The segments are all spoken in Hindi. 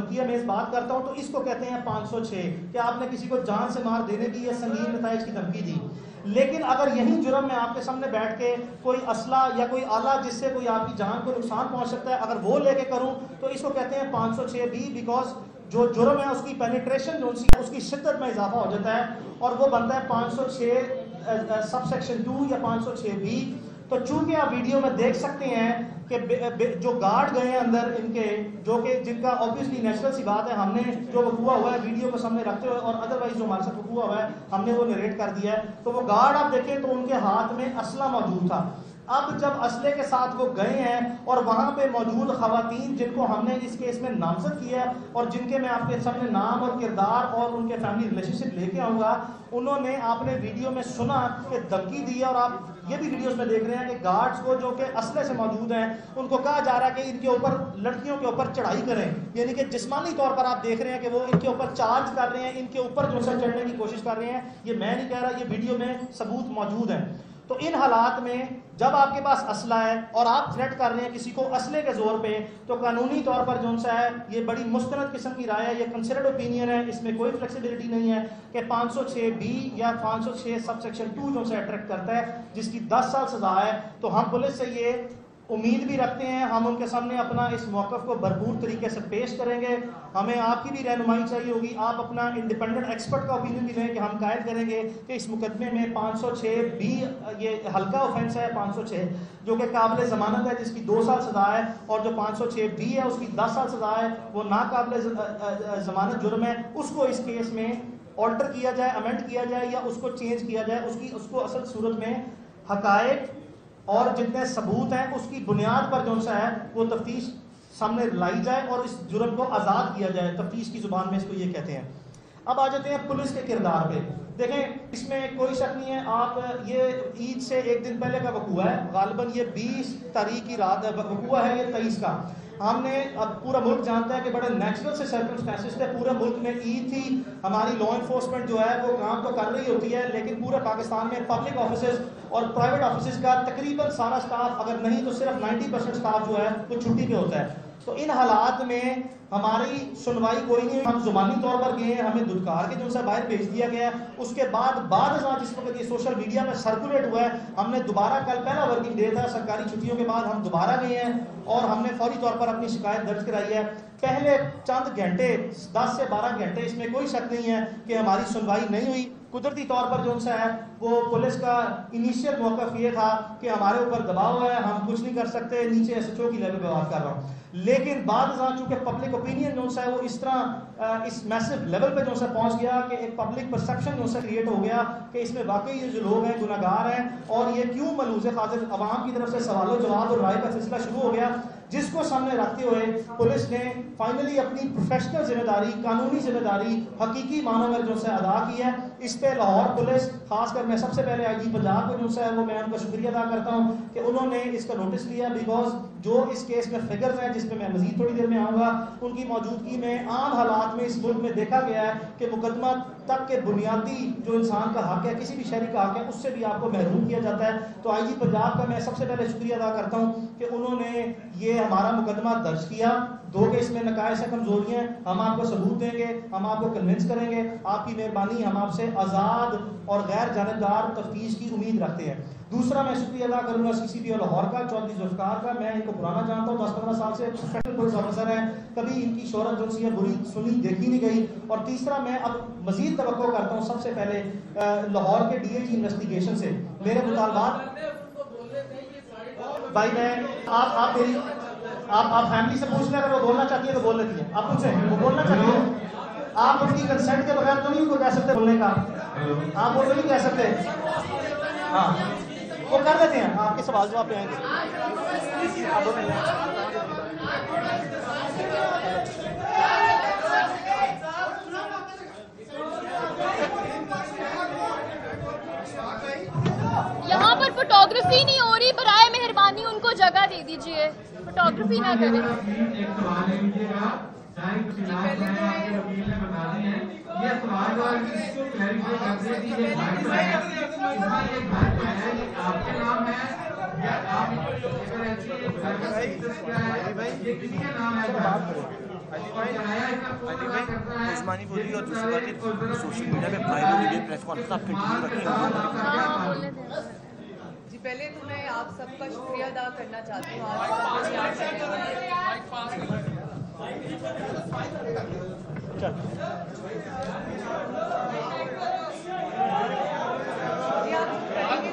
धमकी में इस बात करता हूँ तो इसको कहते हैं 506 कि आपने किसी को जान से मार देने की या संगीन नताइज की धमकी दी। लेकिन अगर यही जुर्म में आपके सामने बैठ के कोई असला या कोई आला जिससे कोई आपकी जान को नुकसान पहुंच सकता है, अगर वो लेके करूं तो इसको कहते हैं 506B, बिकॉज जो जुर्म है उसकी पेनिट्रेशन जो उसकी शिद्दत में इजाफा हो जाता है और वो बनता है 506 सबसेक्शन 2 या 506B। तो चूंकि आप वीडियो में देख सकते हैं कि जो गार्ड गए हैं अंदर इनके, जो कि जिनका ऑब्वियसली नेचुरल सी बात है, हमने जो वकूआ हुआ है वीडियो को सामने रखते हुए और अदरवाइज जो हमारे साथ वकूआ हुआ है हमने वो नरेट कर दिया है। तो वो गार्ड आप देखें तो उनके हाथ में असला मौजूद था। अब जब असले के साथ वो गए हैं और वहां पे मौजूद खवातीन जिनको हमने इस केस में नामजद किया और जिनके मैं आपके सामने नाम और किरदार और उनके फैमिली रिलेशनशिप लेके आऊँगा, उन्होंने आपने वीडियो में सुना कि धमकी दी है और आप ये भी वीडियोस में देख रहे हैं कि गार्ड्स को जो कि असले से मौजूद हैं उनको कहा जा रहा है कि इनके ऊपर, लड़कियों के ऊपर चढ़ाई करें, यानी कि जिस्मानी तौर पर आप देख रहे हैं कि वो इनके ऊपर चार्ज कर रहे हैं, इनके ऊपर जो है चढ़ने की कोशिश कर रहे हैं। ये मैं नहीं कह रहा, ये वीडियो में सबूत मौजूद है। तो इन हालात में जब आपके पास असला है और आप थ्रेट कर रहे हैं किसी को असले के जोर पे, तो कानूनी तौर पर जो सा है ये बड़ी मुस्तनद किस्म की राय है, ये कंसिडर्ड ओपिनियन है, इसमें कोई फ्लेक्सिबिलिटी नहीं है कि 506B या 506 सबसेक्शन 2 जो से अट्रैक्ट करता है जिसकी 10 साल सजा है। तो हम पुलिस से ये उम्मीद भी रखते हैं, हम उनके सामने अपना इस मौक़िफ़ को भरपूर तरीके से पेश करेंगे। हमें आपकी भी रहनुमाई चाहिए होगी, आप अपना इंडिपेंडेंट एक्सपर्ट का ओपिनियन भी लें कि हम कायद करेंगे कि इस मुकदमे में 506B ये हल्का ऑफेंस है, 506 जो कि काबिल ज़मानत है जिसकी 2 साल सजा है, और जो 506B है उसकी 10 साल सजा है, वो नाकाबिल ज़मानत जुर्म है। उसको इस केस में ऑल्टर किया जाए, अमेंड किया जाए या उसको चेंज किया जाए, उसको असल सूरत में हकायक और जितने सबूत हैं उसकी बुनियाद पर जो सा है वो तफ्तीश सामने लाई जाए और इस जुर्म को आज़ाद किया जाए। तफ्तीश की ज़ुबान में इसको ये कहते हैं। अब आ जाते हैं पुलिस के किरदार पे। देखें, इसमें कोई शक नहीं है, आप ये ईद से एक दिन पहले का वकूआ है, गालिबन ये 20 तारीख की रात वकूआ है, ये 23 का। हमने अब पूरा मुल्क जानता है कि बड़े नेचुरल से सर्कमस्टेंसेस थे, पूरे मुल्क में ईद थी, हमारी लॉ इन्फोर्समेंट जो है वो काम तो कर रही होती है, लेकिन पूरे पाकिस्तान में पब्लिक ऑफिसेज और प्राइवेट ऑफिसेज का तकरीबन सारा स्टाफ, अगर नहीं तो सिर्फ 90% स्टाफ जो है वो छुट्टी पे होता है। तो इन हालात में हमारी सुनवाई कोई नहीं, हम जुबानी तौर पर गए हैं, हमें दुदकार के जो सा बाहर भेज दिया गया। उसके बाद जिस वक्त ये सोशल मीडिया में सर्कुलेट हुआ है, हमने दोबारा, कल पहला वर्किंग डे था सरकारी छुट्टियों के बाद, हम दोबारा गए हैं और हमने फौरी तौर पर अपनी शिकायत दर्ज कराई है। पहले चंद घंटे, 10 से 12 घंटे, इसमें कोई शक नहीं है कि हमारी सुनवाई नहीं हुई। कुदरती तौर पर जो सा है वो पुलिस का इनिशियल मौक़िफ़ ये था कि हमारे ऊपर दबाव है, हम कुछ नहीं कर सकते, नीचे SHO की लेवल पे बात कर रहा हूँ। लेकिन बाद चूंकि पब्लिक ओपिनियन जो सा है वो इस तरह इस मैसिव लेवल पे जो सा पहुंच गया कि एक पब्लिक परसेप्शन जो सा क्रिएट हो गया कि इसमें वाकई ये जो लोग हैं गुनाहगार हैं और ये क्यों मलूज़ खातिर, अवाम की तरफ से सवालों जवाब और राय का सिलसिला शुरू हो गया, जिसको सामने रखते हुए पुलिस ने फाइनली अपनी प्रोफेशनल जिम्मेदारी, कानूनी जिम्मेदारी हकीकी मानों में जो से अदा की है। इस पे लाहौर पुलिस, खासकर मैं सबसे पहले IG पंजाब को जो है वो मैं उनका शुक्रिया अदा करता हूँ कि उन्होंने इसका नोटिस लिया, बिकॉज जो इस केस में फिगर्स हैं जिसमें मैं मजीद थोड़ी देर में आऊँगा, उनकी मौजूदगी में आम हालात में इस मुल्क में देखा गया है कि मुकदमा तक के बुनियादी जो इंसान का हक है, किसी भी शहरी का हक है, उससे भी आपको महरूम किया जाता है। तो IG पंजाब का मैं सबसे पहले शुक्रिया अदा करता हूँ कि उन्होंने ये हमारा मुकदमा दर्ज किया। 2 के इसमें नकायस है, कमजोरियां, हम आपको सबूत देंगे, हम आपको कन्विंस करेंगे, आपकी मेहरबानी, हम आपसे आज़ाद और गैर जानबदार तफ्तीश की उम्मीद रखते हैं। दूसरा मैं शुक्रिया अदा करूंगा CCP लाहौर का, चौधरी जुल्फ़िकार का। मैं इनको पुराना जानता हूँ, 10-15 साल से प्रोफेशनल पुलिस ऑफिसर हैं, कभी इनकी शोहरत जो सी है बुरी सुनी देखी नहीं गई। और तीसरा मैं अब मजीद तवक्को करता हूँ सबसे पहले लाहौर के DIG इन्वेस्टिगेशन से मेरे मुतालबात। भाई मैं आप मेरी आप फैमिली से पूछ लें, अगर वो बोलना चाहती है तो बोल लेती है, आप पूछें वो बोलना चाहती है, आप उनकी कंसेंट के बगैर तो नहीं उनको कह सकते बोलने का, आप वो तो नहीं कह सकते। हाँ वो कर देते हैं, आपके सवाल जवाब पे आएंगे। यहाँ पर फोटोग्राफी नहीं हो रही, बराए मेहरबानी उनको जगह दे दीजिए, फोटोग्राफी ना करें। ये सवाल इसको क्लैरिफाई करते हैं कि ये घर जो है इसमें ये घर जो है ये आपके नाम है या आप अगर ऐसी ये घर का स्टेटस क्या है, ये किसके नाम है? उस्मानी बोली और दूसरी बात सोशल मीडिया पे वायरल वीडियो प्रेस कॉन्फ्रेंस आप कंटिन्यू रखेंगे। जी पहले तो मैं आप सबका शुक्रिया अदा करना चाहती हूँ। आज जी आप करेंगे तो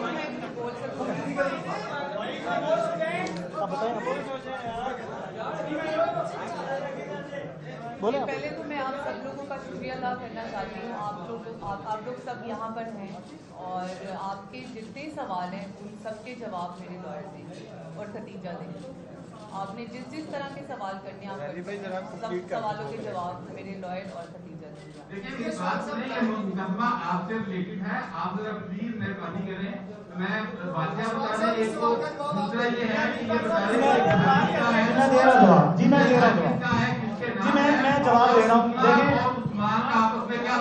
मैं बोल सकूँ। बोले पहले तो मैं आप सब लोगों का शुक्रिया अदा करना चाहती हूँ। आप लोग सब यहाँ पर हैं और आपके जितने सवाल हैं उन सबके जवाब मेरे लॉयर देंगे और खतीजा देंगे। आपने जिस जिस तरह के सवाल करने आप सब सवालों के जवाब मेरे लॉयर और खतीजा देंगे। देखिए ये बात नहीं है, मुकदमा आपसे रिलेटेड है, आप जरा प्लीज मेहरबानी करें। मैं बातें बता रहा एक तो दूसरा ये है कि ये बता रहे मैं दे रहा जवाब जी, मैं दे रहा जवाब जी, मैं जवाब दे रहा हूँ। देखिए आपस में क्या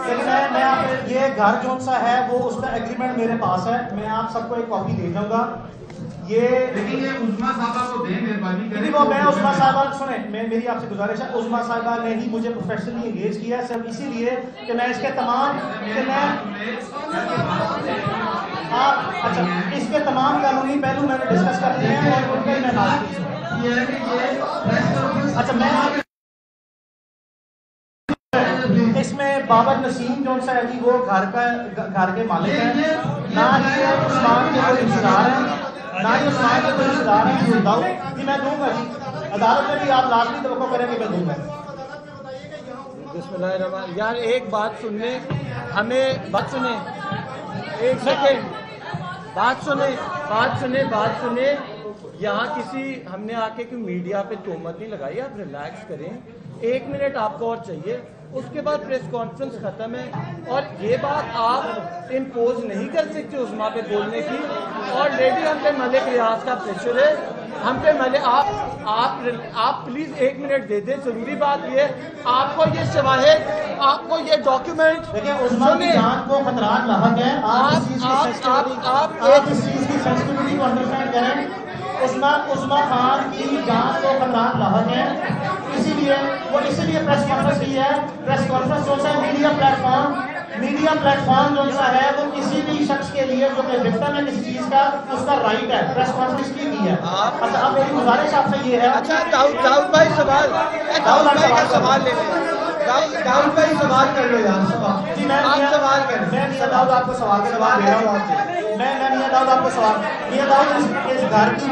लेकिन मैं आप ये घर जो सा है वो उसका एग्रीमेंट मेरे पास है, मैं आप सबको एक कॉपी दे दूंगा। ये लेकिन ये उस्मा साहबा को दें मेहरबानी करें। वो मैं उस्मा साहबा सुने, मेरी आपसे गुजारिश है, उस्मा साहबा ने ही मुझे प्रोफेशनली एंगेज किया है सिर्फ इसीलिए कि मैं इसके तमाम कि मैं आप अच्छा इसके तमाम कानूनी पहलू मैंने डिस्कस कर लिए हैं और उनके मैं बात की। अच्छा मैं इसमें बाबर नसीम जो सा है जी वो घर के मालिक है, ना ही उस्मान के कोई रिश्तेदार है, ना ही उस्मान के कोई रिश्तेदार है। जी मैं दूंगा जी, अदालत में भी आप लाजमी तवक्को करेंगे, मैं दूंगा। बिस्मिल्लाहिर्रहमान। यार एक बात सुनने, हमें बात सुने, एक सेकेंड बात सुने। यहाँ किसी हमने आके कोई मीडिया पे तोहमत नहीं लगाई, आप रिलैक्स करें। 1 मिनट आपको और चाहिए, उसके बाद प्रेस कॉन्फ्रेंस खत्म है। और ये बात आप इम्पोज नहीं कर सकते उस्मा पे बोलने की। और लेडी हम पे मलिक रियाज का प्रेशर है, हम पे मलिक आप प्लीज 1 मिनट दे दें। जरूरी बात ये आपको ये शवाहिद, आपको ये डॉक्यूमेंट देखिए उस्मा की जान को खतरात लाहक है। आप इस चीज की सेंसिटिविटी को अंडरस्टैंड करें। उस्मा खान की जान को खतरात लाहक है, इसीलिए प्रेस कॉन्फ्रेंस की है। प्रेस कॉन्फ्रेंस जो है मीडिया प्लेटफॉर्म जो सा है वो किसी भी शख्स के लिए जो कि विक्टिम है किसी चीज का, उसका राइट है। प्रेस कॉन्फ्रेंस की है। अच्छा अब मेरी गुजारिश आपसे ये है। अच्छा दाऊद भाई सवाल ले लें। दाऊद भाई सवाल कर लो यार। जी मैं सवाल करें, मैं मियां दाऊद आपको सवाल दे रहा हूँ। मैं मियां दाऊद आपको सवाल, मियां दाऊद इस घर की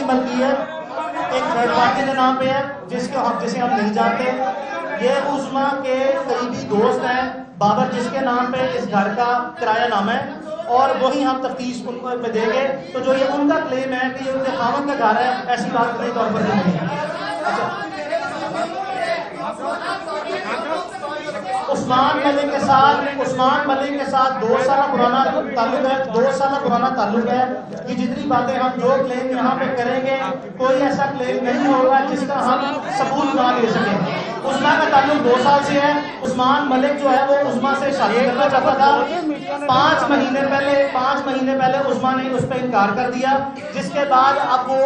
मलकियत एक थर्ड पार्टी के नाम पे है जिसे हम नहीं जानते। ये उस्मा के करीबी दोस्त हैं बाबर, जिसके नाम पे इस घर का किराया नाम है, और वही हम तफ्तीश उनको पे देंगे। तो जो ये उनका क्लेम है कि ये उनके खामन का घर है, ऐसी बात कई तौर पर नहीं है। अच्छा उस्मान मलिक के साथ 2 साल पुराना ताल्लुक है। कि जितनी बातें हम जो क्लेम यहाँ पे करेंगे, कोई ऐसा क्लेम नहीं होगा जिसका हम सबूत ना दे सकें। उस्मा का ताल्लुक 2 साल से है। उस्मान मलिक जो है वो उस्मा से शादी करना चाहता था। 5 महीने पहले उस्मा ने उस पर इनकार कर दिया, जिसके बाद अब वो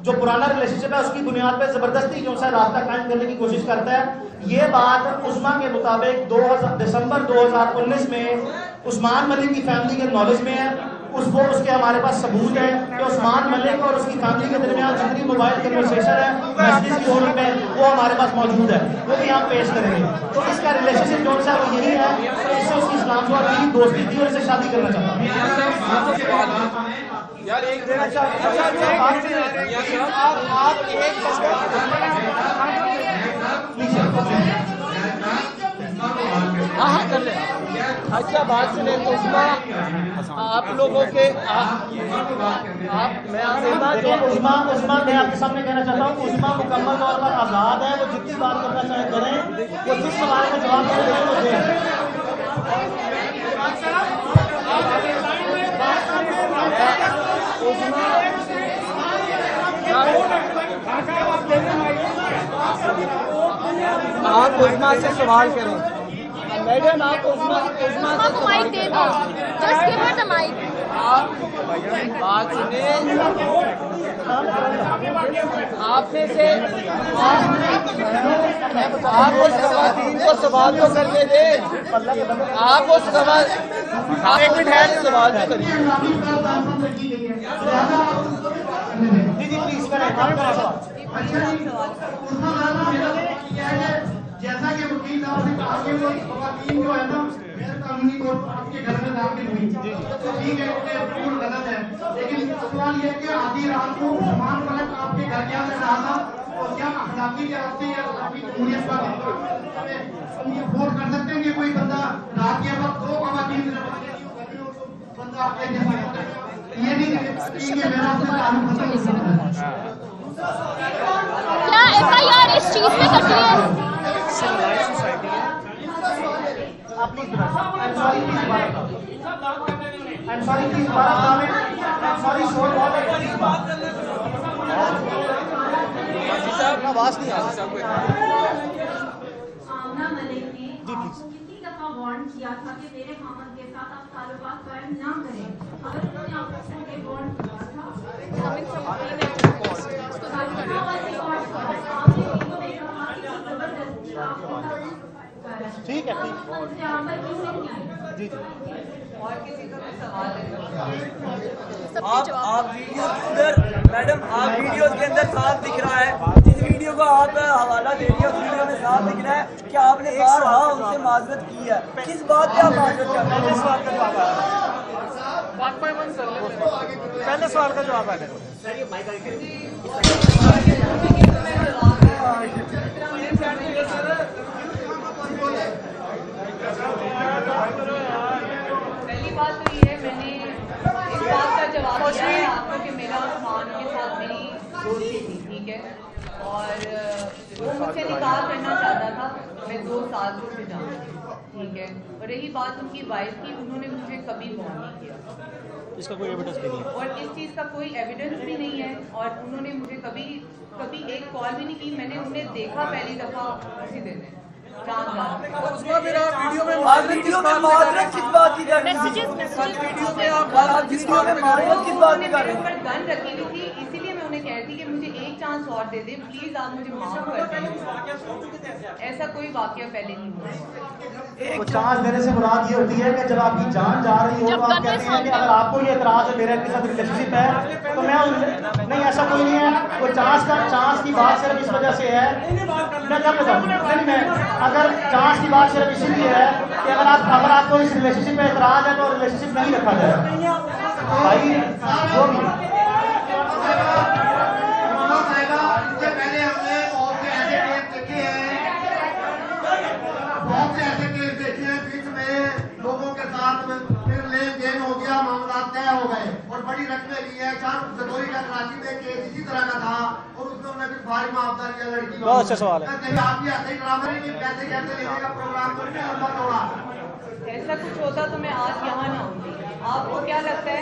जो पुराना रिलेशनशिप है उसकी बुनियाद पे जबरदस्ती जो है रास्ता कायम करने की कोशिश करता है। ये बात उस्मा के मुताबिक दिसंबर 2019 में उस्मान मलिक की फैमिली के नॉलेज में है। उसके हमारे पास सबूत है कि उस्मान मलिक और उसकी फैमिली के दरमियान जितनी मोबाइल कन्वर्सेशन है मैसेज की फॉर्म में वो हमारे पास मौजूद है, वो भी हम पेश करेंगे। तो इसका रिलेशनशिप जो है वो यही है, इससे उसकी इस्लाम से और दोस्ती थी और इसे शादी करना चाहता है। यार एक दिन आप हाँ कर ले। अच्छा बात सुने उस्मा, आप लोगों के मैं उस्मा मैं आपके सामने कहना चाहता हूँ, उस्मा मुकम्मल तौर पर आज़ाद है। वो जितनी बात करना चाहे करें, वो जिस सवाल का जवाब दें वो दें। आप उस्मा से सवाल करें। मैडम आप उस्मा से माइक दे दो, just give her the mic. आप बात सुने। आपने से आप उस खवातीन को सवाल तो करने दे। आप उस सवाल एक मिनट है सवाल तो करिए। जी प्लीज करें जैसा कि वकील साहब ने कहा कि वो खवातीन जो है ना गैर कानूनी तौर पर आपके घर में दाखिल हुई, तो ठीक है, ये बिल्कुल गलत है। लेकिन सवाल ये है कि आधी रात को सामान पलट आपके घर के अंदर डालना और क्या अखलाकी के रास्ते या अखलाकी जमहूरियत का हम ये वोट कर सकते हैं कि कोई बंदा रात के वक्त 2 खवातीन बंदा आपके घर में ये नहीं कि मेरा उससे ताल्लुक खत्म हो सकता है। क्या FIR इस चीज पे कटी है? आवाज नहीं आ रही। आमना मलिक ने आपको कितनी दफा वार्न किया था कि मेरे खामद के साथ आप ताल्लुकात कायम ना करें? अगर उन्होंने आपको ये वार्न किया था ठीक है, ठीक जी और किसी का भी सवाल है? आप वीडियो के अंदर मैडम आप वीडियो के अंदर साफ दिख रहा है, जिस वीडियो को आप हवाला दे रही है उस वीडियो में साफ दिख रहा है कि आपने बारहा उनसे माजरत की है। किस बात पे आप माजरत कर रहे हैं? पहले सवाल का जवाब है। पहली बात तो ये है, मैंने इस बात का जवाब दिया है आपको कि मेरा उस्मान के साथ मेरी दोस्ती थी, ठीक है, और वो मुझसे निकाह करना चाहता था। मैं 2 साल से उसे जानती थी, ठीक है। और रही बात उनकी वाइफ की, उन्होंने मुझे कभी फोन नहीं किया, इसका कोई एविडेंस भी नहीं है और इस चीज़ का कोई एविडेंस भी नहीं है। और उन्होंने मुझे कभी एक कॉल भी नहीं की। मैंने उन्हें देखा पहली दफ़ा उसी दिन उसका मेरा वीडियो में माजरत किस बात की कर रहे हैं? वीडियो में आप वीडियो में माजरत किस बात की कर रहे हैं? गन रखी हुई थी, इसीलिए मैं उन्हें कह रही थी कि मुझे एक चांस और दे दे प्लीज, आप मुझे माफ कर दें। ऐसा कोई वाकया पहले नहीं हुआ। तो चांस देने से मुराद ये होती है कि जब आपकी जान जा रही हो तो आप कहते हैं कि अगर आपको ये एतराज है मेरे साथ रिलेशनशिप है तो मैं नहीं, ऐसा कोई नहीं है। वो चांस की बात सिर्फ इस वजह से है, मैं क्या बताऊँ, मैं अगर चांस की बात सिर्फ इसीलिए है कि अगर आपको इस रिलेशनशिप में एतराज है तो रिलेशनशिप नहीं रखा जाएगा भाई। जो भी इससे पहले हमने बहुत से ऐसे केस देखे हैं, बीच में लोगों के साथ फिर लेन देन हो गया, मामला तय हो गए और बड़ी रकमें ली है। 4 जनवरी का कराची में केस इसी तरह का था और उसमें उन्होंने फिर भारी मुआवजा लिया लड़की। बहुत अच्छा सवाल है। आप भी ऐसे ही ड्रामा नहीं, पैसे कैसे लेने का प्रोग्राम करके लंबा तोड़ा। ऐसा कुछ होता तो मैं आज यहाँ ना होती। आपको क्या लगता है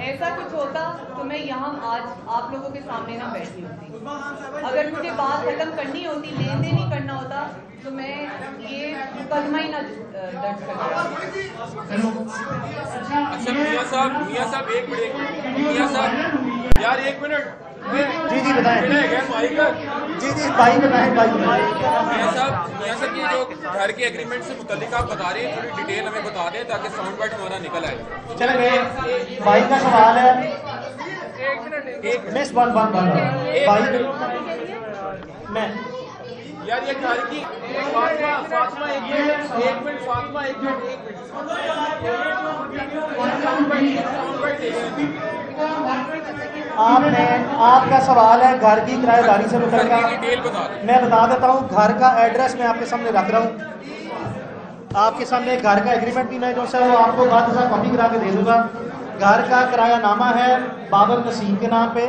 ऐसा कुछ होता तो मैं यहाँ आज आप लोगों के सामने ना बैठी होती? अगर मुझे बात खत्म करनी होती, लेन देन ही करना होता, तो मैं ये मुकदमा ही ना दर्ज करता। अच्छा मियां साहब एक मिनट मियां साहब यार 1 मिनट जी बताएं। जी भाई बताएं। मियां साहब ये जो घर के एग्रीमेंट से मुतालिक आप बता रहे हैं, थोड़ी डिटेल हमें बता दें ताकि साउंड बाइट हमारा निकल आए। चलेंगे, भाई का सवाल है। मिस वन भाई मैं यार ये घर की फातिमा एक मिनट फातिमा एक मिनट आपका सवाल है घर की किराएदारी से मुतल्लिक। मैं बता देता हूँ, घर का एड्रेस मैं आपके सामने रख रहा हूँ। आपके सामने घर का एग्रीमेंट भी मैं जो है वो आपको बात कॉपी करा के दे दूंगा। घर का किराया नामा है बाबर नसीम के नाम पे।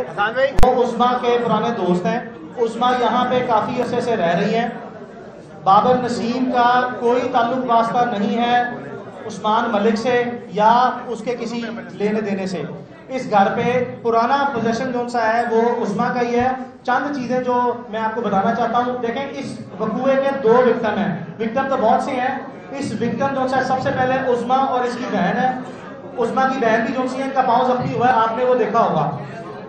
वो उस्मा के पुराने दोस्त हैं। उस्मा यहाँ पे काफ़ी अरसे से रह रही हैं। बाबर नसीम का कोई ताल्लुक वास्ता नहीं है उस्मान मलिक से या उसके किसी लेने देने से। इस घर पे पुराना पोजेशन जो सा है वो उस्मा का ही है। चंद चीज़ें जो मैं आपको बताना चाहता हूँ, देखें इस वकूए के 2 विक्टिम हैं। विक्टिम तो बहुत से हैं। इस विक्टिम जो सा सबसे पहले उस्मा और इसकी बहन है। उस्मा की बहन भी जो सी इनका पाँव जख्मी हुआ है, आपने वो देखा होगा।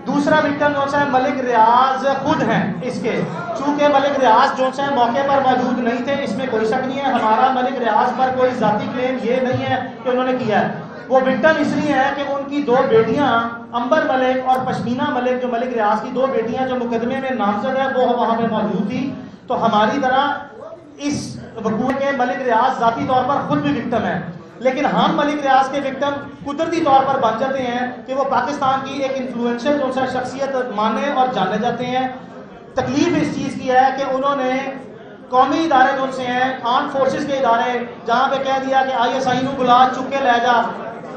दूसरा विक्टिम जो है मलिक रियाज खुद हैं इसके, चूंकि मलिक रियाज जो है मौके पर मौजूद नहीं थे, इसमें कोई शक नहीं है। हमारा मलिक रियाज पर कोई जाती क्लेम ये नहीं है कि उन्होंने किया है। वो विक्टिम इसलिए है कि उनकी दो बेटियां अंबर मलिक और पश्मीना मलिक, जो मलिक रियाज की दो बेटियां जो मुकदमे में नामजद है, वो वहां पे मौजूद थी। तो हमारी तरह इस वकूए के मलिक रियाज जाती तौर पर खुद भी विक्टिम है, लेकिन हम मलिक रियाज के विक्टिम कुदरती तौर पर बन जाते हैं कि वो पाकिस्तान की एक इन्फ्लुएंशियल जो सा शख्सियत माने और जाने जाते हैं। तकलीफ इस चीज़ की है कि उन्होंने कौमी इदारे जो से हैं, आर्म फोर्सेस के इदारे, जहाँ पे कह दिया कि ISI को बुला चुक के ले जा।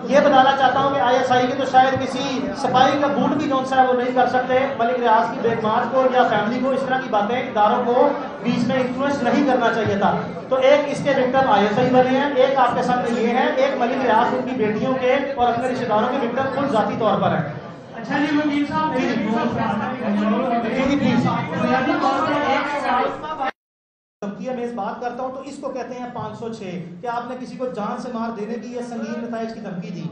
ये बताना चाहता हूँ कि ISI के तो शायद किसी सफाई का बूट भी जो सा है वो नहीं कर सकते। मलिक रियाज की बेगमार को या फैमिली को इस तरह की बातें इदारों को बीच में इन्फ्लुएंस नहीं करना चाहिए था। तो एक इसके विक्टिम ISI बने हैं, एक आपके सामने ये है, एक मलिक रियाज उनकी बेटियों के और अपने रिश्तेदारों के विक्टिम खुद जाती तौर पर है। अच्छा जी वकील साहब, धमकी में इस बात करता हूं तो इसको कहते हैं 506 कि आपने किसी को जान से मार देने की या संगीन नताइज की धमकी दी।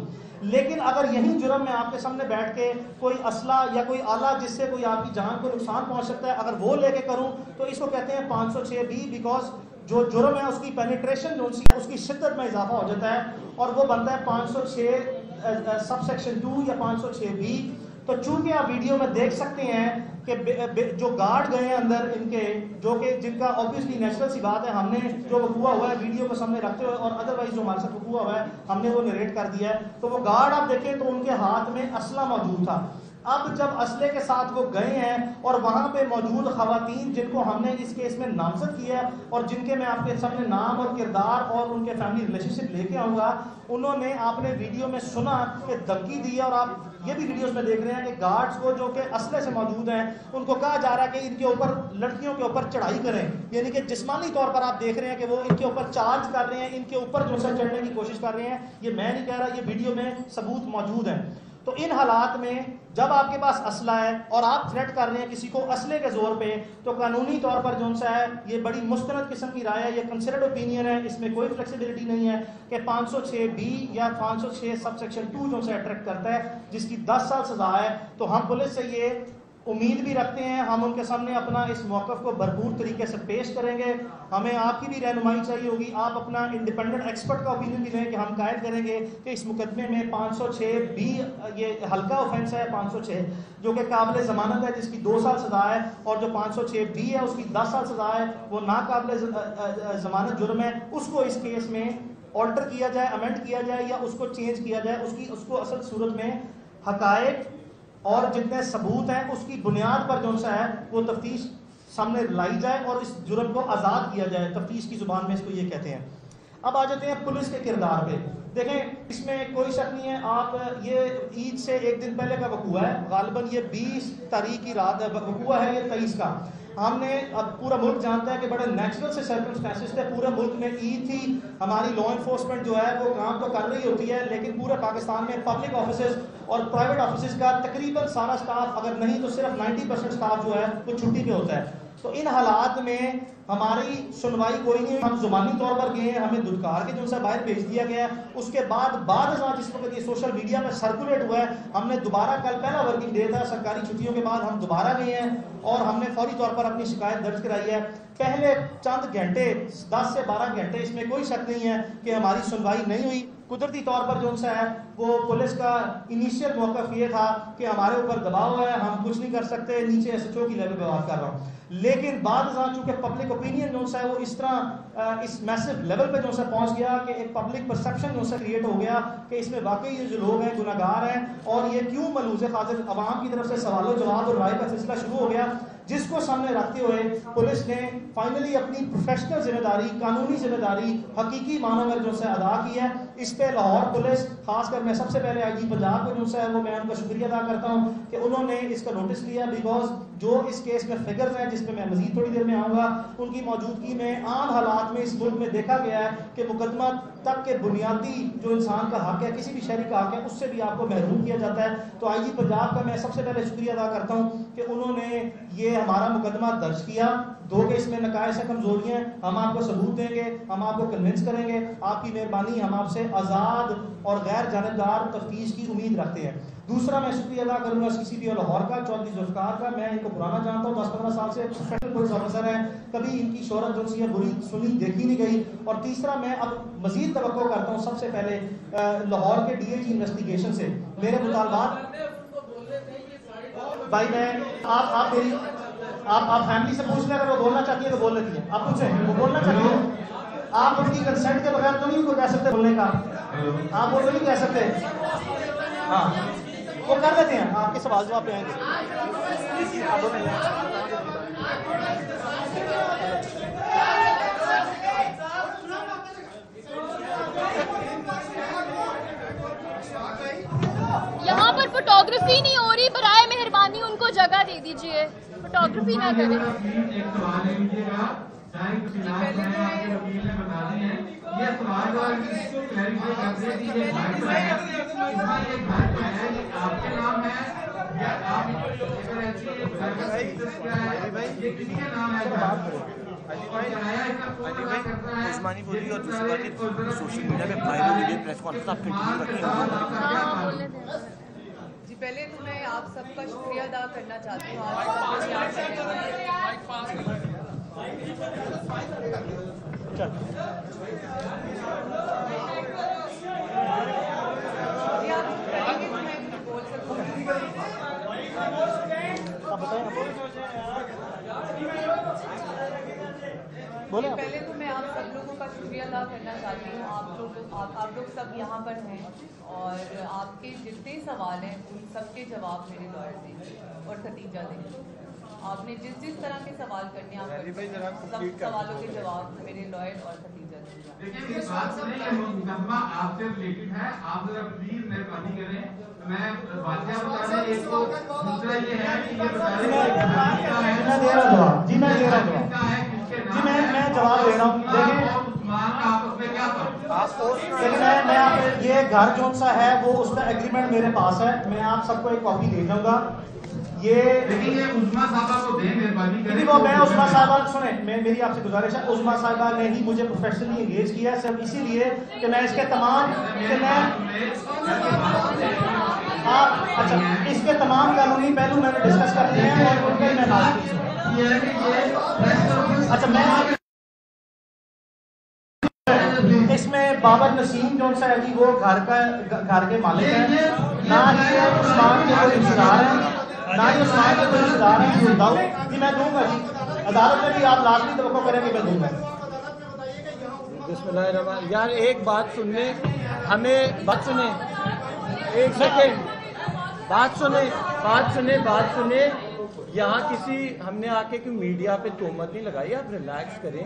लेकिन अगर यही जुर्म में आपके सामने बैठ के कोई असला या कोई आला जिससे कोई आपकी जान को नुकसान पहुंच सकता है, अगर वो लेके करूं तो इसको कहते हैं 506 बी, बिकॉज जो जुर्म है उसकी पेनिट्रेशन जो उसकी शिद्दत में इजाफा हो जाता है और वो बनता है 506 सबसेक्शन 2 या 506 बी। तो चूंकि आप वीडियो में देख सकते हैं कि जो गार्ड गए हैं अंदर इनके, जो कि जिनका ऑब्वियसली नेचुरल सी बात है, हमने जो वकूआ हुआ है वीडियो को सामने रखते हुए और अदरवाइज जो हमारे साथ वकूआ हुआ है हमने वो नरेट कर दिया है। तो वो गार्ड आप देखें तो उनके हाथ में असला मौजूद था। अब जब असले के साथ वो गए हैं और वहां पे मौजूद खवातीन जिनको हमने इस केस में नामजद किया है और जिनके मैं आपके सामने नाम और किरदार और उनके फैमिली रिलेशनशिप लेके आऊँगा, उन्होंने आपने वीडियो में सुना कि धमकी दी है। और आप ये भी वीडियोस में देख रहे हैं कि गार्ड्स को जो कि असले से मौजूद हैं उनको कहा जा रहा है कि इनके ऊपर, लड़कियों के ऊपर चढ़ाई करें, यानी कि जिस्मानी तौर पर आप देख रहे हैं कि वो इनके ऊपर चार्ज कर रहे हैं, इनके ऊपर जो है चढ़ने की कोशिश कर रहे हैं। ये मैं नहीं कह रहा, ये वीडियो में सबूत मौजूद है। तो इन हालात में जब आपके पास असला है और आप थ्रेट कर रहे हैं किसी को असले के जोर पे, तो कानूनी तौर पर जो सा है ये बड़ी मुस्तनद किस्म की राय है, ये कंसिडर्ड ओपिनियन है, इसमें कोई फ्लेक्सिबिलिटी नहीं है कि 506 बी या 506 सबसेक्शन 2 जो सा अट्रैक्ट करता है जिसकी 10 साल सजा है। तो हम पुलिस से ये उम्मीद भी रखते हैं, हम उनके सामने अपना इस मौक़िफ़ को भरपूर तरीके से पेश करेंगे। हमें आपकी भी रहनुमाई चाहिए होगी, आप अपना इंडिपेंडेंट एक्सपर्ट का ओपिनियन भी लें कि हम कायद करेंगे कि इस मुकदमे में 506 बी, ये हल्का ऑफेंस है 506 जो कि काबिल ज़मानत है जिसकी 2 साल सज़ा है, और जो 506 बी है उसकी 10 साल सज़ा है, वो नाकाबिल ज़मानत जुर्म है। उसको इस केस में ऑल्टर किया जाए, अमेंड किया जाए या उसको चेंज किया जाए, उसको असल सूरत में हकायक और जितने सबूत हैं उसकी बुनियाद पर जो सा है वो तफ्तीश सामने लाई जाए और इस जुर्म को आज़ाद किया जाए। तफ्तीश की ज़ुबान में इसको ये कहते हैं। अब आ जाते हैं पुलिस के किरदार पे। देखें, इसमें कोई शक नहीं है, आप ये ईद से एक दिन पहले का वकूआ है, गालिबन ये 20 तारीख की रात वकूआ है, ये 23 का। हमने, अब पूरा मुल्क जानता है कि बड़े नेचुरल से सर्कमस्टेंसेस थे, पूरे मुल्क में ईद थी, हमारी लॉ इन्फोर्समेंट जो है वो काम तो कर रही होती है, लेकिन पूरे पाकिस्तान में पब्लिक ऑफिसेज और प्राइवेट ऑफिसेज का तकरीबन सारा स्टाफ, अगर नहीं तो सिर्फ 90% स्टाफ जो है वो छुट्टी पे होता है। तो इन हालात में हमारी सुनवाई कोई नहीं, हम जुबानी तौर पर गए हैं, हमें धुतकार के जो सा बाहर भेज दिया गया है। उसके बाद जिस वक्त ये सोशल मीडिया में सर्कुलेट हुआ है, हमने दोबारा, कल पहला वर्किंग डे था सरकारी छुट्टियों के बाद, हम दोबारा गए हैं और हमने फौरी तौर पर अपनी शिकायत दर्ज कराई है। पहले चंद घंटे, 10 से 12 घंटे, इसमें कोई शक नहीं है कि हमारी सुनवाई नहीं हुई। कुदरती तौर पर जो सा है वो पुलिस का इनिशियल मौक़िफ़ ये था कि हमारे ऊपर दबाव है, हम कुछ नहीं कर सकते, नीचे SHO की लेवल पे बात कर रहा हूँ। लेकिन बाद चूंकि पब्लिक ओपिनियन जो सा है वो इस तरह इस मैसिव लेवल पे जो सा पहुंच गया कि एक पब्लिक परसेप्शन जो सा क्रिएट हो गया कि इसमें वाकई ये जो लोग हैं गुनाहगार हैं और ये क्यों मलूज़ खातिर अवाम की तरफ से सवालों जवाब और राय का सिलसिला शुरू हो गया, जिसको सामने रखते हुए पुलिस ने फाइनली अपनी प्रोफेशनल जिम्मेदारी, कानूनी जिम्मेदारी हकीकी मानों में जो सा अदा की है। इस पे लाहौर पुलिस, खासकर मैं सबसे पहले IG पंजाब को जो सा है वो मैं उनका शुक्रिया अदा करता हूँ कि उन्होंने इसका नोटिस लिया, बिकॉज जो इस केस में फिगर्स हैं जिसमें मैं मजीद थोड़ी देर में आऊँगा, उनकी मौजूदगी में आम हालात में इस मुल्क में देखा गया है कि मुकदमा तक के बुनियादी जो इंसान का हक है, किसी भी शहरी का हक है, उससे भी आपको महरूम किया जाता है। तो आईजी पंजाब का मैं सबसे पहले शुक्रिया अदा करता हूँ कि उन्होंने ये हमारा मुकदमा दर्ज किया। 2 के इसमें नकायस से कमजोरियाँ, हम आपको सबूत देंगे, हम आपको कन्विंस करेंगे। आपकी मेहरबानी, हम आपसे आज़ाद और गैर जानिबदार तफ्तीश की उम्मीद रखते हैं। दूसरा मैं शुक्रिया अदा करूंगा CCP लाहौर का, चौधरी जुल्फकार का। मैं इनको पुराना जानता हूँ, 10-15 साल से प्रोफेशनल पुलिस ऑफिसर है, कभी इनकी शोहरत जो सी है बुरी सुनी देखी नहीं गई। और तीसरा मैं अब मजीद तवक्को करता हूँ सबसे पहले लाहौर के DIG इन्वेस्टिगेशन से मेरे मुतालबात। भाई मैं आप मेरी आप फैमिली से पूछ लें, अगर वो बोलना चाहती है तो बोल लेती है। आप पूछें, वो बोलना चाहती है, आप उनकी कंसेंट के बगैर तो नहीं उनको कह सकते बोलने का, आप वो नहीं कह सकते। हाँ, वो कर देते हैं, आपके सवाल जवाब पे आएंगे। यहाँ पर फोटोग्राफी नहीं हो रही, बराए मेहरबानी उनको जगह दे दीजिए, फोटोग्राफी ना करें। एक सवाल ले लीजिएगा, चाहे कुछ इलाज है आपके वकील ने बता दी है, ये सवाल और इसको क्लैरिफाई करते हैं कि ये घर जो है, इसमें ये घर जो है ये आपके नाम है या आप अगर ऐसी एक घर का status क्या है, ये किसके नाम है? किराया इसका कौन अदा करता है? उस्मानी बोली और दूसरी बात सोशल मीडिया पे वायरल वीडियो प्रेस कॉन्फ्रेंस आप कंटिन्यू रखें। जी, पहले तो मैं आप सबका शुक्रिया अदा करना चाहती हूँ। आप सबको यहाँ जी आप करेंगे तो मैं कुछ बोल सकती बोले पहले तो मैं आप सब लोगों का शुक्रिया अदा करना चाहती हूँ। आप लोग सब यहाँ पर हैं और आपके जितने सवाल हैं उन सब के जवाब मेरे लॉयर देंगे और खतीजा देंगे। आपने जिस तरह के सवाल करने आप सब सवालों के जवाब मेरे लॉयर और खतीजा देंगे। देखिए इस बात से नहीं, ये मुकदमा आपसे रिलेटेड है, आप जरा प्लीज मेहरबानी करें। मैं वाकया बता दें एक तो, दूसरा ये है कि ये बता दें मैं दे रहा जवाब। जी मैं दे रहा जवाब। जी मैं जवाब दे रहा हूँ। देखिए मैं आप ये घर जो सा है वो उसका एग्रीमेंट मेरे पास है, मैं आप सबको एक कॉपी दे दूंगा। ये उस्मा साहबा को दें मेहरबानी करें। वो मैं उस्मा साहबा सुने, मेरी आपसे गुजारिश है, उस्मा साहबा ने ही मुझे प्रोफेशनली एंगेज किया है सिर्फ इसीलिए कि मैं इसके तमाम कि मैं आप अच्छा इसके तमाम कानूनी पहलू मैंने डिस्कस कर लिए हैं और उनके मैं बात अच्छा मैं इसमें बाबर नसीम जो सा है जी वो घर के मालिक हैं, ना ही उस्मान के कोई रिश्तेदार हैं, ना ही उस्मान के कोई रिश्तेदार हैं। जी मैं दूंगा जी, अदालत में भी आप लाजमी तवक्को करेंगे, मैं दूंगा। बिस्मिल्लाह यार एक बात सुनने, हमें बात सुने, एक सेकेंड बात सुने। यहाँ किसी हमने आके कि मीडिया पे तोहमत नहीं लगाई, आप रिलैक्स करें।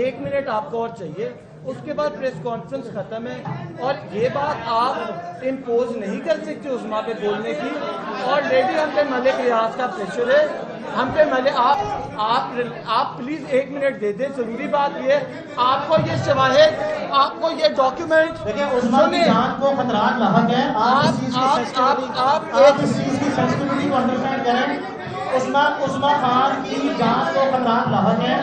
1 मिनट आपको और चाहिए, उसके बाद प्रेस कॉन्फ्रेंस खत्म है। और ये बात आप इम्पोज नहीं कर सकते उस्मा पे बोलने की। ऑलरेडी हम पे मलिक रियाज का प्रेशर है, हम पे मलिक आप प्लीज 1 मिनट दे दें। जरूरी बात ये आपको ये शवाहिद, आपको ये डॉक्यूमेंट, देखिए उस्मा की जान को खतरात लाहक है। आप इस चीज की सेंसिटिविटी को अंडरस्टैंड करें। उस्मा खान की जान को खतरात लाहक है,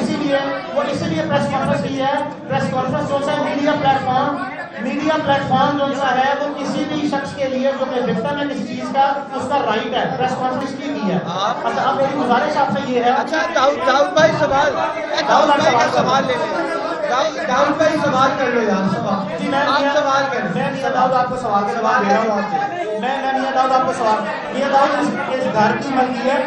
इसीलिए प्रेस कॉन्फ्रेंस की है। प्रेस कॉन्फ्रेंस जो सा मीडिया प्लेटफॉर्म जो सा है वो किसी भी शख्स के लिए जो कि विक्टिम है किसी चीज का, उसका राइट है। प्रेस कॉन्फ्रेंस की है। अच्छा अब मेरी गुजारिश आपसे ये है। अच्छा दाऊद भाई सवाल ले लें। दाऊद भाई सवाल कर लो यार। जी मैं सवाल कर, मैं मियां दाऊद आपको सवाल दे रहा हूँ आपसे। मैं मियां दाऊद आपको सवाल, मियां दाऊद इस घर की मलकियत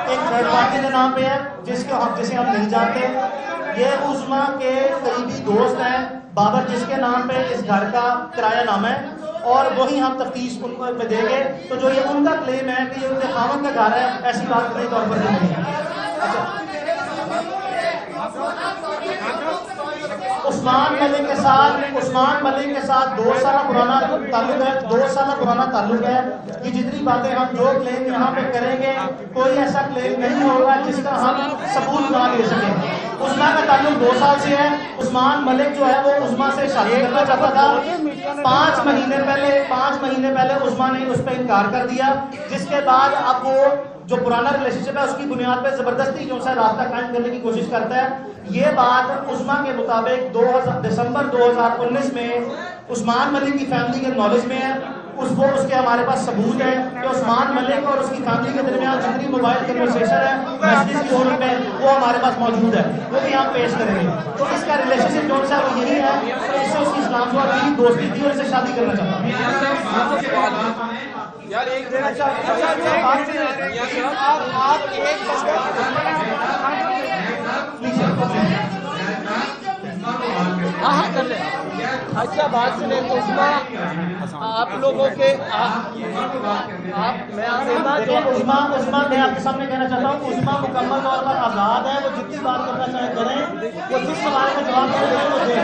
एक थर्ड पार्टी के नाम पे है जिसे हम नहीं जानते। ये उस्मा के करीबी दोस्त हैं बाबर, जिसके नाम पे इस घर का किराया नाम है और वही हम तफ्तीश में देंगे। तो जो ये उनका क्लेम है कि ये उनके खामन का घर है, ऐसी बात पूरी तौर पर नहीं है। अच्छा उस्मान मलिक के साथ 2 साल पुराना ताल्लुक है। कि जितनी बातें हम जो क्लेम यहाँ पे करेंगे, कोई ऐसा क्लेम नहीं होगा जिसका हम सबूत ना दे सकें। उस्मा का ताल्लुक 2 साल से है। उस्मान मलिक जो है वो उस्मा से शादी करना चाहता था। 5 महीने पहले उस्मा ने उस पर इनकार कर दिया, जिसके बाद अब वो जो पुराना रिलेशनशिप है उसकी बुनियाद पे जबरदस्ती जो है रास्ता कायम करने की कोशिश करता है। ये बात उस्मा के मुताबिक दिसंबर 2019 में उस्मान मलिक की फैमिली के नॉलेज में है। उसके हमारे पास सबूत है कि उस्मान मलिक और उसकी फैमिली के दरमियान जितनी मोबाइल कन्वर्सेशन है, मैसेज की फोन पे, वो हमारे पास मौजूद है, वो भी हम पेश करेंगे। तो इसका रिलेशनशिप जो है वो यही है कि इससे उसकी इस्लाम से और दोस्ती थी और इसे शादी करना चाहता है। यार एक हाँ कर ले। अच्छा बात सुने तो उस्मा आप लोगों के उस्मा मैं आपके सामने कहना चाहता हूँ, उस्मा मुकम्मल तौर पर आज़ाद है। वो जितनी बात करना चाहे करें, वो जिस सवाल का जवाब दें वो दें।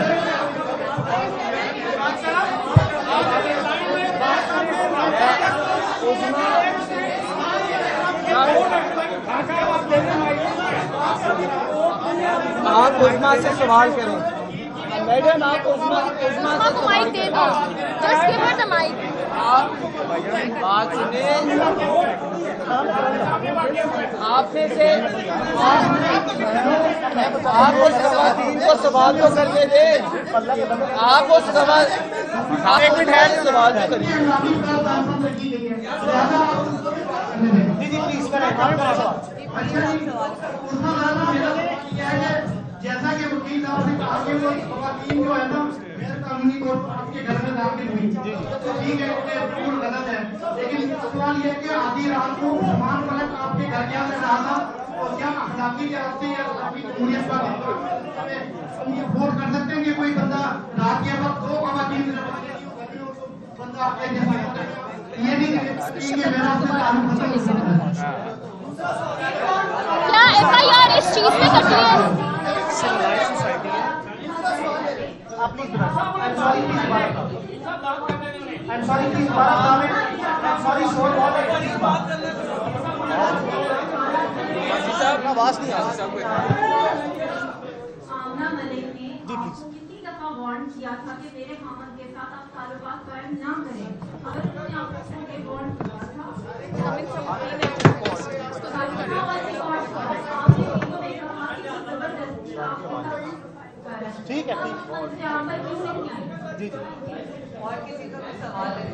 आप उस्मा से सवाल करें। मैडम आप उस्मा को माइक दे दो, just give her the mic. आप बात सुने, आप में से आप उस खवातीन को सवाल तो करने दे। आप उस सवाल एक मिनट है सवाल तो करिए। जी प्लीज करें। जैसा कि वकील साहब ने कहा कि वो खवातीन जो है ना गैर कानूनी तौर पर आपके घर में दाखिल हुई, तो ठीक है, ये बिल्कुल गलत है। लेकिन सवाल ये है कि आधी रात को उस्मान मलिक आपके घर के अंदर रहा था, और क्या अखलाकी के रास्ते या अखलाकी जमहूरियत का हम ये फोर्स कर सकते हैं कि कोई बंदा रात के वक्त 2 खवातीन बंदा आपके ये नहीं कि मेरा आपसे ताल्लुक खत्म हो सकता है। क्या FIR इस चीज पे कटी है? आमना मलिक ने आपको कितनी दफा वार्न किया था कि मेरे खामन के साथ आप ताल्लुकात कायम ना करें? अगर उन्होंने आपको करके वार्न किया था, ठीक है जी और किसी का भी सवाल है?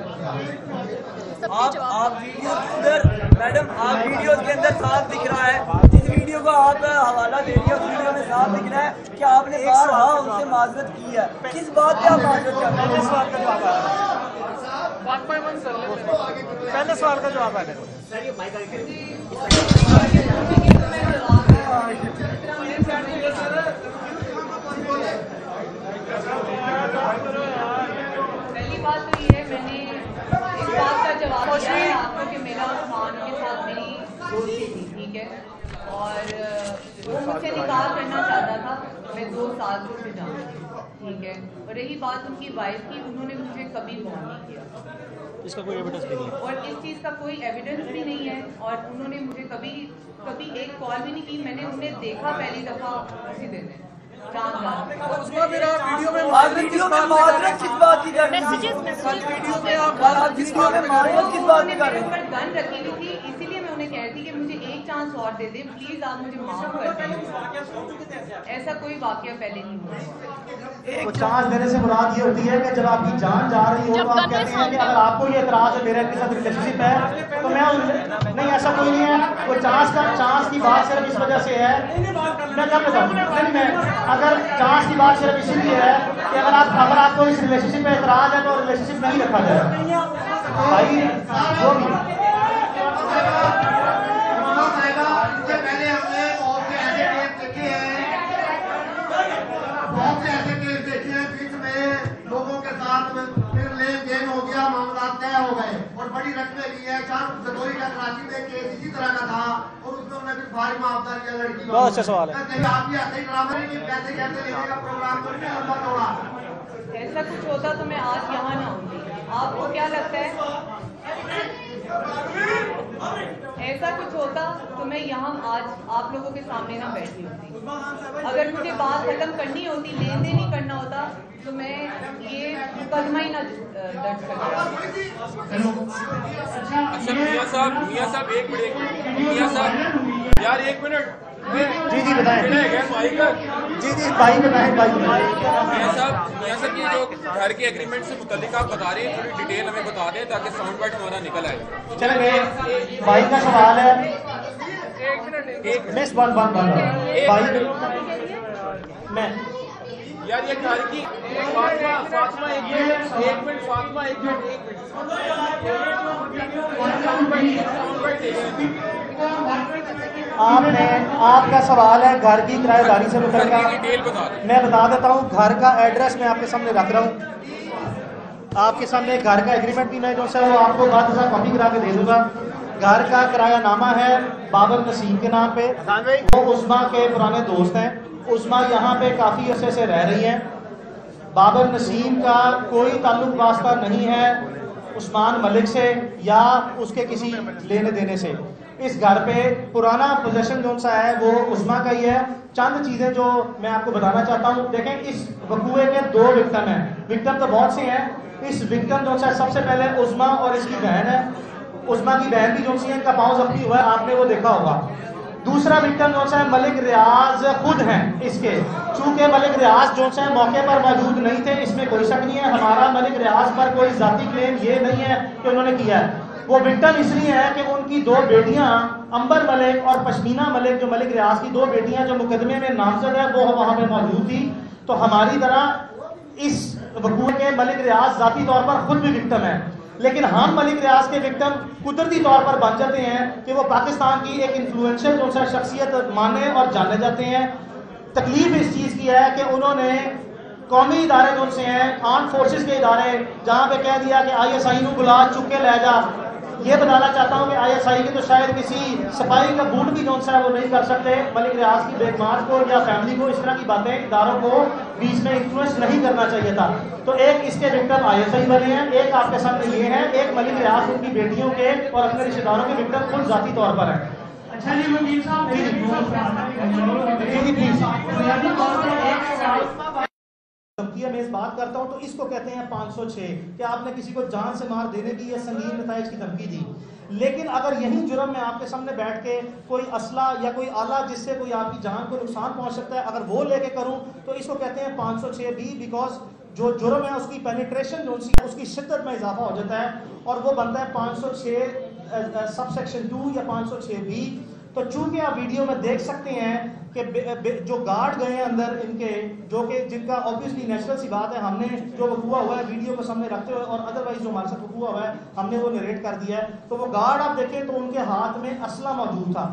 आप वीडियो उधर मैडम आप वीडियो के अंदर साफ दिख रहा है, जिस वीडियो को आप हवाला दे रही है उस वीडियो में साफ दिख रहा है कि आपने बारहा उनसे माजरत की है। किस बात पे आप माजरत कर रहे हैं? सवाल का जवाब पहले सवाल का जवाब आ गया। पहली बात तो ये है, मैंने इस बात का जवाब दिया है आपको कि मेरा उस्मान के साथ मेरी दोस्ती थी, ठीक है, और वो मुझसे निकाह करना चाहता था। मैं 2 साल से उसे जानती हूँ, ठीक है। और रही बात उनकी वाइफ की, उन्होंने मुझे कभी फोन नहीं किया, इसका कोई एविडेंस भी नहीं है, और इस चीज़ का कोई एविडेंस भी नहीं है। और उन्होंने मुझे कभी एक कॉल भी नहीं की। मैंने उन्हें देखा पहली दफा उसी दिन उसका मेरा वीडियो में माजरत किस बात की कर रही थी? वीडियो में आप वीडियो में माजरत किस बात की कर रही थी? गन रखी हुई थी, इसीलिए मैं उन्हें कहती कि मुझे एक चांस और दे दे प्लीज, आप मुझे माफ कर दें। ऐसा कोई वाकया पहले नहीं हुआ। तो चांस देने से मुराद ये होती है कि जब आपकी जान जा रही हो तो आप कहते हैं कि अगर आपको ये एतराज है मेरे के साथ रिलेशनशिप है तो मैं नहीं, ऐसा कोई नहीं है। वो चांस की बात सिर्फ इस वजह से है, मैं क्या बताऊँ, मैं अगर चांस की बात सिर्फ इसीलिए है कि अगर आपको इस रिलेशनशिप में एतराज है तो रिलेशनशिप नहीं रखा जाएगा भाई। जो भी पहले हमने बहुत से ऐसे केस देखे हैं, बहुत से ऐसे केस देखे हैं जिसमें लोगों के साथ फिर लेन देन हो गया, मामला तय हो गए और बड़ी रकमें ली है। 4 जदोरी का कराची में केस इसी तरह का था और उसमें उन्होंने फिर भारी मुआवजा लिया लड़की को। बहुत अच्छा सवाल है। कहीं आप भी ऐसे ही ड्रामा की पैसे कैसे लेने का प्रोग्राम करके लंबा तोड़ा। ऐसा कुछ होता तो मैं आज यहाँ ना होती। आपको क्या लगता है ऐसा कुछ होता तो मैं यहाँ आज आप लोगों के सामने ना बैठी होती। अगर मुझे बात खत्म करनी होती, लेन देन ही करना होता, तो मैं ये मुकदमा ही ना दर्ज करता। अच्छा मियां साहब एक मिनट, मियां साहब यार एक मिनट। जी बताएं। जी भाई बताएं। मियां साहब ये जो घर के एग्रीमेंट से मुतल्लिक आप बता रहे हैं, थोड़ी डिटेल हमें बता दें ताकि साउंड बाइट हमारा निकल आए। चलेंगे। भाई का सवाल है, मिस वन भाई मैं यार ये घर की फातिमा एक मिनट फातिमा एक मिनट आपका सवाल है घर की किराएदारी से मुतल्लिक। डिटेल बता दें। मैं बता देता हूँ, घर का एड्रेस मैं आपके सामने रख रहा हूँ। आपके सामने घर का एग्रीमेंट भी मैं जो है वो आपको बाद में कॉपी करा के दे दूंगा। घर का किरायानामा है बाबर नसीम के नाम पे। वो उस्मा के पुराने दोस्त हैं। उस्मा यहाँ पे काफ़ी अरसे से रह रही हैं। बाबर नसीम का कोई ताल्लुक वास्ता नहीं है उस्मान मलिक से या उसके किसी लेने देने से। इस घर पे पुराना पोजेशन जो सा है वो उस्मा का ही है। चंद चीज़ें जो मैं आपको बताना चाहता हूँ, देखें इस वकूए के 2 विक्टिम हैं। विक्टिम तो बहुत से हैं। इस विक्टिम जो सा सबसे पहले उस्मा और इसकी बहन है। उस्मा की बहन भी जो सी है, इनका पाँव जख्मी हुआ है, आपने वो देखा होगा। दूसरा विक्टिम जो सा मलिक रियाज खुद हैं इसके। चूंकि मलिक रियाज जो सा मौके पर मौजूद नहीं थे, इसमें कोई शक नहीं है। हमारा मलिक रियाज पर कोई जाती क्लेम ये नहीं है कि उन्होंने किया है। वो विक्टिम इसलिए है कि उनकी 2 बेटियां अंबर मलिक और पश्मीना मलिक, जो मलिक रियाज की 2 बेटियां जो मुकदमे में नामजद है, वो वहां पे मौजूद थी। तो हमारी तरह इस वकूए के मलिक रियाज जाती तौर पर खुद भी विक्टिम है, लेकिन हम मलिक रियाज के विक्टिम कुदरती तौर पर बन जाते हैं कि वो पाकिस्तान की एक इन्फ्लुएंशियल जो सा शख्सियत माने और जाने जाते हैं। तकलीफ इस चीज़ की है कि उन्होंने कौमी इदारे जो से हैं, आर्म फोर्सेस के इदारे, जहाँ पे कह दिया कि ISI को बुला चुक के ले जा। ये बताना चाहता हूँ कि ISI के तो शायद किसी सिपाही का बूट भी जो सा है वो नहीं कर सकते। मलिक रियाज की बेगमात को या फैमिली को इस तरह की बातें इदारों को बीच में इन्फ्लुएंस नहीं करना चाहिए था। तो एक इसके विक्टिम ISI बने हैं, एक आपके सामने ये है, एक मलिक रियाज उनकी बेटियों के और अपने रिश्तेदारों के विक्टिम खुद जाती तौर पर है। अच्छा जी वकील साहब, धमकी में इस बात करता हूं तो इसको कहते हैं 506 कि आपने किसी को जान से मार देने की या संगीन नताइज की धमकी दी। लेकिन अगर यही जुर्म में आपके सामने बैठ के कोई असला या कोई आला जिससे कोई आपकी जान को नुकसान पहुंच सकता है, अगर वो लेके करूं तो इसको कहते हैं 506 बी। बिकॉज जो जुर्म है उसकी पेनिट्रेशन जो उसकी शिद्दत में इजाफा हो जाता है और वो बनता है 506 सबसेक्शन 2 या 506 बी। तो चूंकि आप वीडियो में देख सकते हैं कि जो गार्ड गए हैं अंदर इनके, जो कि जिनका ऑब्वियसली नेचुरल सी बात है, हमने जो वकूआ हुआ है वीडियो को सामने रखते हुए और अदरवाइज जो हमारे साथ वकूआ हुआ है हमने वो नरेट कर दिया है। तो वो गार्ड आप देखें तो उनके हाथ में असला मौजूद था।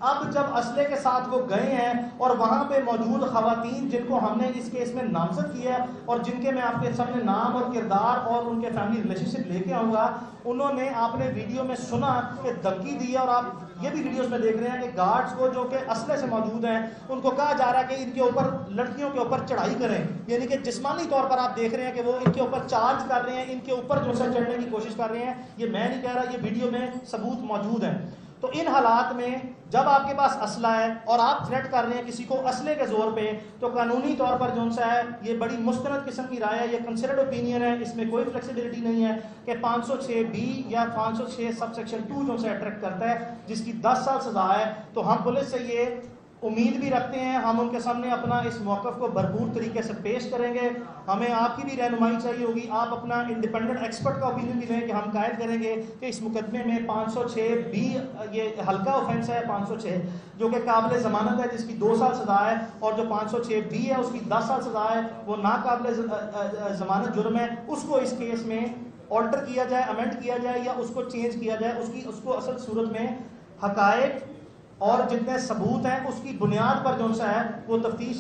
अब जब असले के साथ वो गए हैं और वहाँ पे मौजूद खवातीन जिनको हमने इस केस में नामजद किया है और जिनके मैं आपके सामने नाम और किरदार और उनके फैमिली रिलेशनशिप लेके आऊँगा, उन्होंने आपने वीडियो में सुना कि धमकी दी है और आप ये भी वीडियोस में देख रहे हैं कि गार्ड्स को जो कि असले से मौजूद हैं उनको कहा जा रहा है कि इनके ऊपर लड़कियों के ऊपर चढ़ाई करें, यानी कि जिस्मानी तौर पर आप देख रहे हैं कि वो इनके ऊपर चार्ज कर रहे हैं, इनके ऊपर जो है चढ़ने की कोशिश कर रहे हैं। ये मैं नहीं कह रहा, ये वीडियो में सबूत मौजूद है। तो इन हालात में जब आपके पास असला है और आप थ्रेट कर रहे हैं किसी को असले के जोर पे, तो कानूनी तौर पर जो सा है ये बड़ी मुस्तनद किस्म की राय है, ये कंसिडर्ड ओपिनियन है, इसमें कोई फ्लेक्सिबिलिटी नहीं है कि 506 बी या 506 सबसेक्शन 2 जो सा अट्रैक्ट करता है जिसकी 10 साल सजा है। तो हम पुलिस से ये उम्मीद भी रखते हैं, हम उनके सामने अपना इस मौक़िफ़ को भरपूर तरीके से पेश करेंगे। हमें आपकी भी रहनुमाई चाहिए होगी, आप अपना इंडिपेंडेंट एक्सपर्ट का ओपिनियन भी लें कि हम कायद करेंगे कि इस मुकदमे में 506 बी ये हल्का ऑफेंस है 506 जो कि काबिल ज़मानत है जिसकी 2 साल सज़ा है, और जो 506 बी है उसकी 10 साल सज़ा है, वो नाकाबिल ज़मानत जुर्म है। उसको इस केस में ऑल्टर किया जाए, अमेंड किया जाए या उसको चेंज किया जाए, उसको असल सूरत में हक़ाइक़ और जितने सबूत हैं उसकी बुनियाद पर जो सा है वो तफ्तीश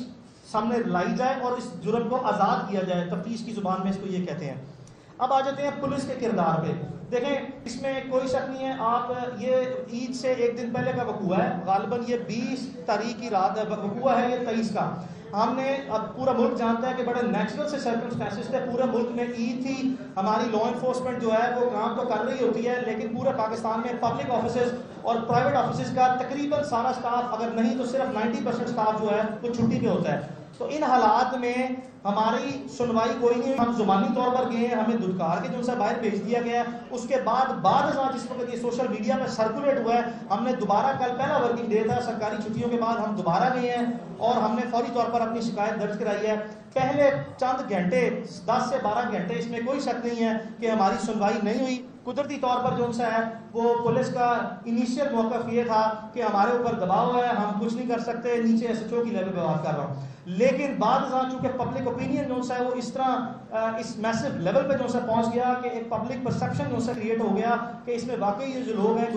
सामने लाई जाए और इस जुर्म को आज़ाद किया जाए। तफ्तीश की ज़ुबान में इसको ये कहते हैं। अब आ जाते हैं पुलिस के किरदार पे। देखें इसमें कोई शक नहीं है, आप ये ईद से एक दिन पहले का वकूआ है, गालिबन ये 20 तारीख की रात वकूआ है, ये 23 का। हमने, अब पूरा मुल्क जानता है कि बड़े नेचुरल से सर्कमस्टेंसेस थे, पूरे मुल्क में ईद थी, हमारी लॉ इन्फोर्समेंट जो है वो काम तो कर रही होती है, लेकिन पूरे पाकिस्तान में पब्लिक ऑफिसेज और प्राइवेट ऑफिसेज का तकरीबन सारा स्टाफ, अगर नहीं तो सिर्फ 90% स्टाफ जो है वो छुट्टी पे होता है। तो इन हालात में हमारी सुनवाई कोई नहीं, हम जुबानी तौर पर गए, हमें दुदकार के जो से बाहर भेज दिया गया। उसके बाद जिस वक्त ये सोशल मीडिया में सर्कुलेट हुआ है, हमने दोबारा, कल पहला वर्किंग डे था सरकारी छुट्टियों के बाद, हम दोबारा गए हैं और हमने फौरी तौर पर अपनी शिकायत दर्ज कराई है। पहले चंद घंटे, 10 से 12 घंटे, इसमें कोई शक नहीं है कि हमारी सुनवाई नहीं हुई। कुदरती तौर पर जो सा है वो पुलिस का इनिशियल मौक़िफ़ ये था कि हमारे ऊपर दबाव है, हम कुछ नहीं कर सकते, नीचे SHO की लेवल पे बात कर रहा हूँ। लेकिन बाद चूंकि पब्लिक ओपिनियन जो सा है वो इस तरह इस मैसिव लेवल पे जो सा पहुंच गया कि एक पब्लिक परसेप्शन जो सा क्रिएट हो गया कि इसमें वाकई ये जो लोग हैं